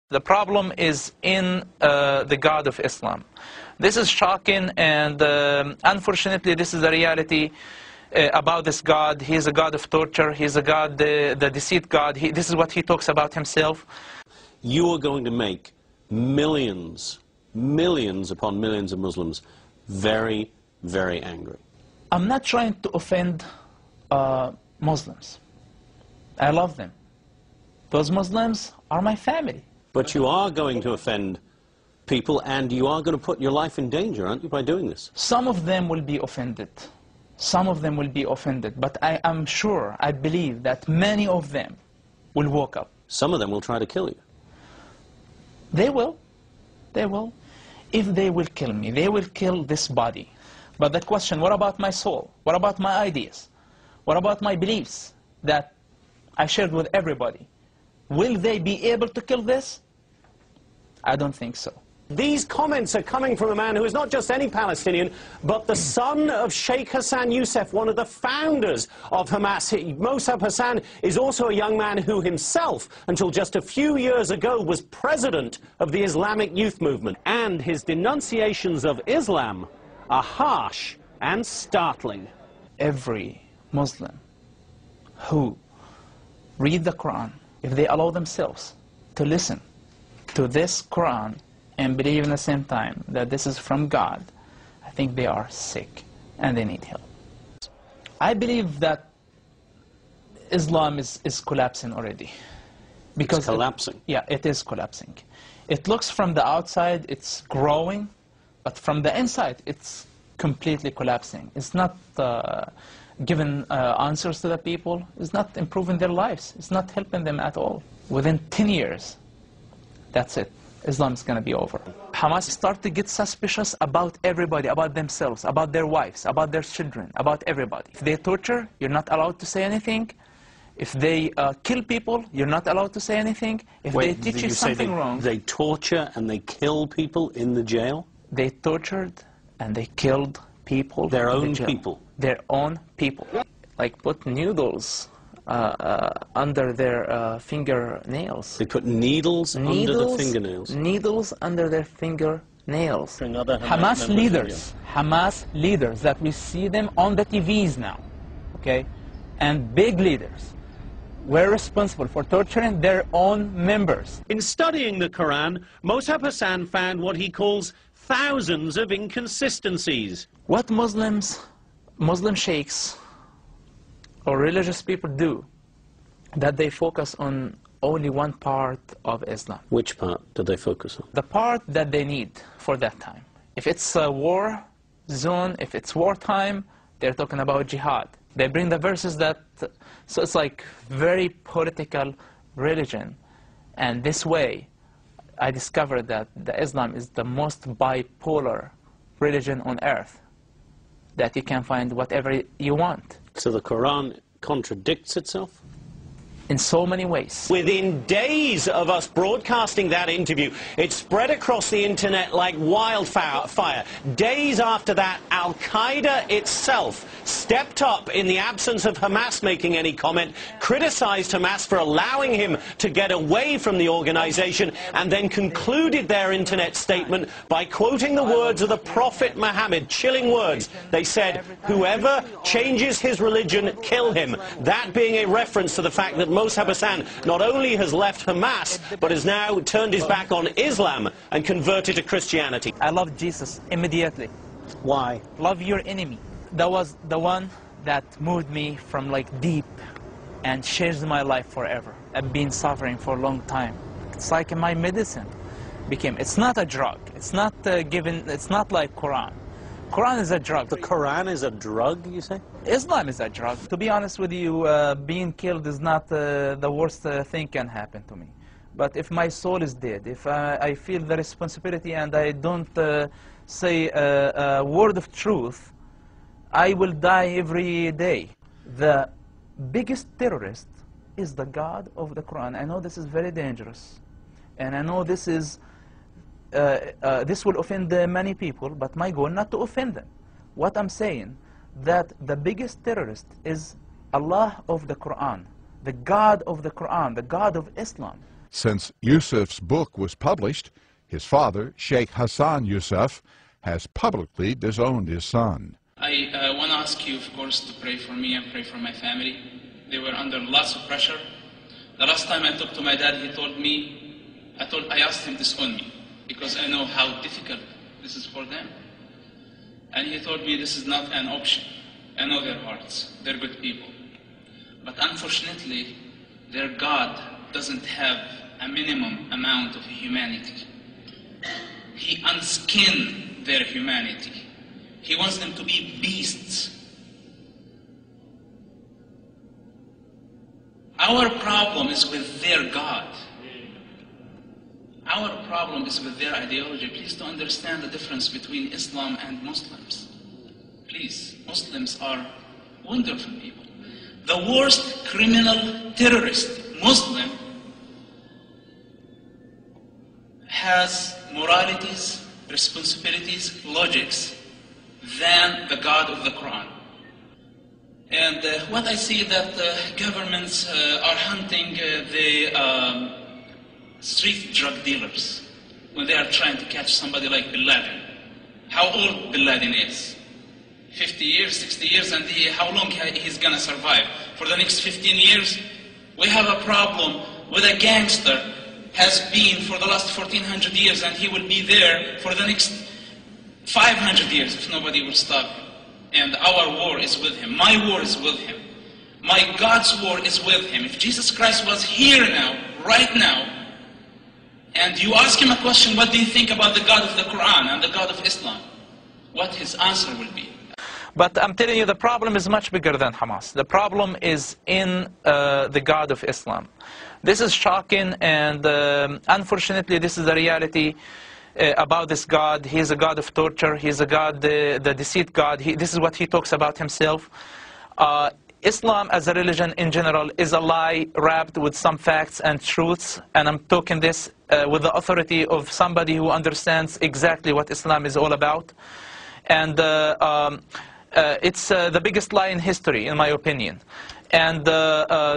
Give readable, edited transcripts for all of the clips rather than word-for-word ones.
The problem is in the God of Islam. This is shocking, and unfortunately this is the reality about this God. He is a God of torture. He is a God, the deceit God. This is what he talks about himself. You are going to make millions, millions upon millions of Muslims very, very angry. I'm not trying to offend Muslims. I love them. Those Muslims are my family. But you are going to offend people, and you are going to put your life in danger, aren't you, by doing this? Some of them will be offended. Some of them will be offended. But I am sure, I believe that many of them will wake up. Some of them will try to kill you. They will. They will. If they will kill me, they will kill this body. But the question, what about my soul? What about my ideas? What about my beliefs that I shared with everybody? Will they be able to kill this? I don't think so. These comments are coming from a man who is not just any Palestinian, but the son of Sheikh Hassan Youssef, one of the founders of Hamas. Mosab Hasan is also a young man who himself, until just a few years ago, was president of the Islamic Youth Movement. And his denunciations of Islam are harsh and startling. Every Muslim who read the Quran, if they allow themselves to listen to this Quran and believe in the same time that this is from God, I think they are sick and they need help. I believe that Islam is collapsing already. Because it's collapsing? Yeah, it is collapsing. It looks from the outside, it's growing, but from the inside, it's completely collapsing. It's not giving answers to the people. It's not improving their lives. It's not helping them at all. Within 10 years, that's it. Islam is going to be over. Hamas start to get suspicious about everybody, about themselves, about their wives, about their children, about everybody. If they torture, you're not allowed to say anything. If they kill people, you're not allowed to say anything. If they teach you something wrong... They torture and they kill people in the jail? They tortured and they killed people. Their own people? Their own people. Like put needles under their fingernails. They put needles under the fingernails? Needles under their fingernails. Hamas leaders that we see them on the TVs now, okay, and big leaders were responsible for torturing their own members. In studying the Quran, Mosab Hasan found what he calls thousands of inconsistencies. What Muslim sheikhs or religious people do, that they focus on only one part of Islam. Which part do they focus on? The part that they need for that time. If it's a war zone, if it's wartime, they're talking about jihad. They bring the verses that, so it's like very political religion. And this way, I discovered that the Islam is the most bipolar religion on earth, that you can find whatever you want. So the Quran contradicts itself? In so many ways. Within days of us broadcasting that interview, it spread across the internet like wildfire. Days after that, Al-Qaeda itself stepped up in the absence of Hamas making any comment, criticized Hamas for allowing him to get away from the organization, and then concluded their internet statement by quoting the words of the Prophet Muhammad, chilling words. They said, "Whoever changes his religion, kill him." That being a reference to the fact that Mosab Hasan not only has left Hamas, but has now turned his back on Islam and converted to Christianity. I love Jesus immediately. Why? Love your enemy. That was the one that moved me from like deep and changed my life forever. I've been suffering for a long time. It's like my medicine became. It's not a drug. It's not it's not like Quran. Quran is a drug. The Quran is a drug, you say? Islam is a drug. To be honest with you, being killed is not the worst thing can happen to me. But if my soul is dead, if I feel the responsibility and I don't say a word of truth, I will die every day. The biggest terrorist is the God of the Quran. I know this is very dangerous. And I know this is this will offend many people, but my goal not to offend them. What I'm saying, that the biggest terrorist is Allah of the Quran, the God of the Quran, the God of Islam. Since Yusuf's book was published, his father, Sheikh Hassan Yusuf, has publicly disowned his son. I want to ask you, of course, to pray for me and pray for my family. They were under lots of pressure. The last time I talked to my dad, he told me, I asked him to disown me, because I know how difficult this is for them. And he told me this is not an option. I know their hearts, they're good people. But unfortunately, their God doesn't have a minimum amount of humanity. He unskinned their humanity. He wants them to be beasts. Our problem is with their God. Our problem is with their ideology. Please to understand the difference between Islam and Muslims. Please, Muslims are wonderful people. The worst criminal terrorist, Muslim, has moralities, responsibilities, logics than the God of the Quran. And what I see that governments are hunting the street drug dealers when they are trying to catch somebody like Bin Laden. How old Bin Laden is? 50 years, 60 years, and how long he's gonna survive? For the next 15 years, we have a problem with a gangster has been for the last 1400 years, and he will be there for the next 500 years if nobody will stop him. And our war is with him. My war is with him. My God's war is with him. If Jesus Christ was here now, right now, and you ask him a question, what do you think about the God of the Quran and the God of Islam? What his answer will be. But I'm telling you, the problem is much bigger than Hamas. The problem is in the God of Islam. This is shocking, and unfortunately, this is the reality about this God. He's a God of torture. He's a God, the deceit God. This is what he talks about himself. Islam as a religion in general is a lie wrapped with some facts and truths, and I'm talking this with the authority of somebody who understands exactly what Islam is all about. And it's the biggest lie in history, in my opinion. And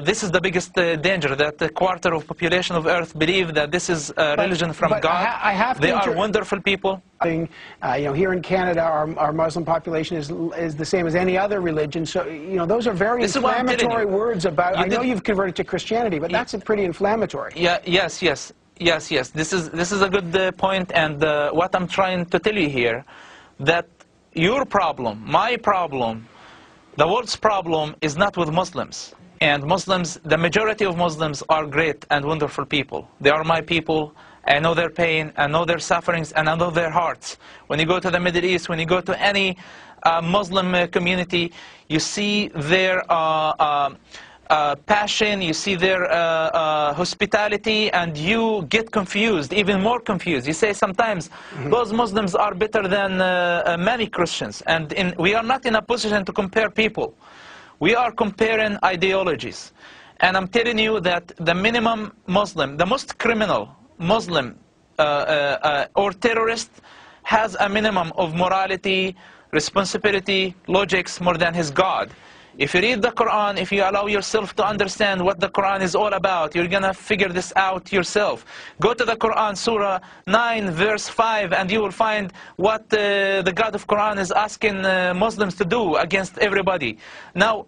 this is the biggest danger, that a quarter of population of Earth believe that this is a religion from God. They are wonderful people. You know, here in Canada, our Muslim population is the same as any other religion. So, you know, those are very inflammatory words about. I know you've converted to Christianity, but that's pretty inflammatory. Yeah. Yes. This is a good point, and what I'm trying to tell you here, that your problem, my problem, the world's problem is not with Muslims. And Muslims, the majority of Muslims are great and wonderful people. They are my people. I know their pain, I know their sufferings, and I know their hearts. When you go to the Middle East, when you go to any Muslim community, you see their passion, you see their hospitality, and you get confused, even more confused. You say sometimes, those Muslims are better than many Christians. And we are not in a position to compare people. We are comparing ideologies. And I'm telling you that the minimum Muslim, the most criminal Muslim or terrorist has a minimum of morality, responsibility, logics more than his God. If you read the Quran, if you allow yourself to understand what the Quran is all about, you're going to figure this out yourself. Go to the Quran, Surah 9, verse 5, and you will find what the God of Quran is asking Muslims to do against everybody. Now,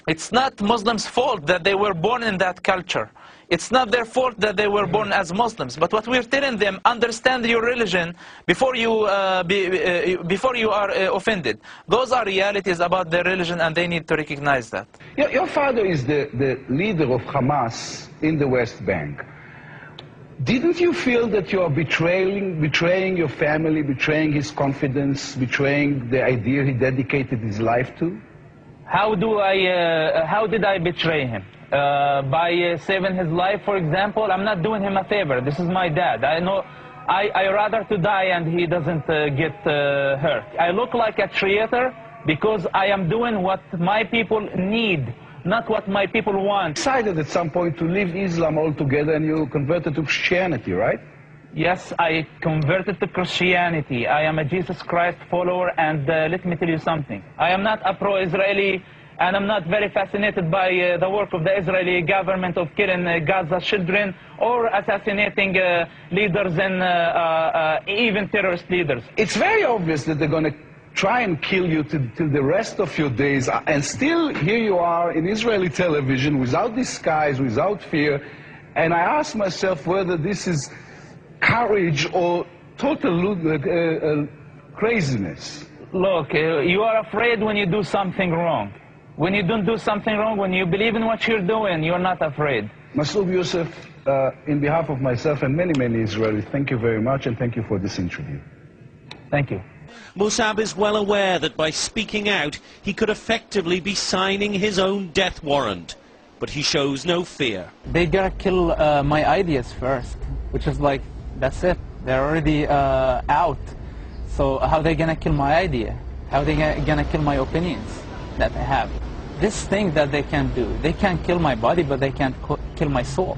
it's not Muslims' fault that they were born in that culture. It's not their fault that they were born as Muslims. But what we're telling them, understand your religion before you are offended. Those are realities about their religion, and they need to recognize that. Your father is the leader of Hamas in the West Bank. Didn't you feel that you are betraying your family, betraying his confidence, betraying the idea he dedicated his life to? How did I betray him? By saving his life, for example? I'm not doing him a favor. This is my dad. I know I rather to die and he doesn't get hurt. I look like a traitor because I am doing what my people need, not what my people want. You decided at some point to leave Islam altogether, and you converted to Christianity, right? Yes, I converted to Christianity. I am a Jesus Christ follower, and let me tell you something. I am not a pro-Israeli and I'm not very fascinated by the work of the Israeli government of killing Gaza children or assassinating leaders and even terrorist leaders. It's very obvious that they're going to try and kill you till the rest of your days, and still here you are in Israeli television without disguise, without fear, and I ask myself whether this is courage or total craziness. Look, you are afraid when you do something wrong. When you don't do something wrong, when you believe in what you're doing, you're not afraid. Masoub Youssef, in behalf of myself and many, many Israelis, thank you very much, and thank you for this interview. Thank you. Mosab is well aware that by speaking out, he could effectively be signing his own death warrant. But he shows no fear. They gotta kill my ideas first, which is like, that's it. They're already out. So how are they gonna kill my idea? How are they gonna kill my opinions that I have? This thing that they can do, they can't kill my body, but they can't kill my soul.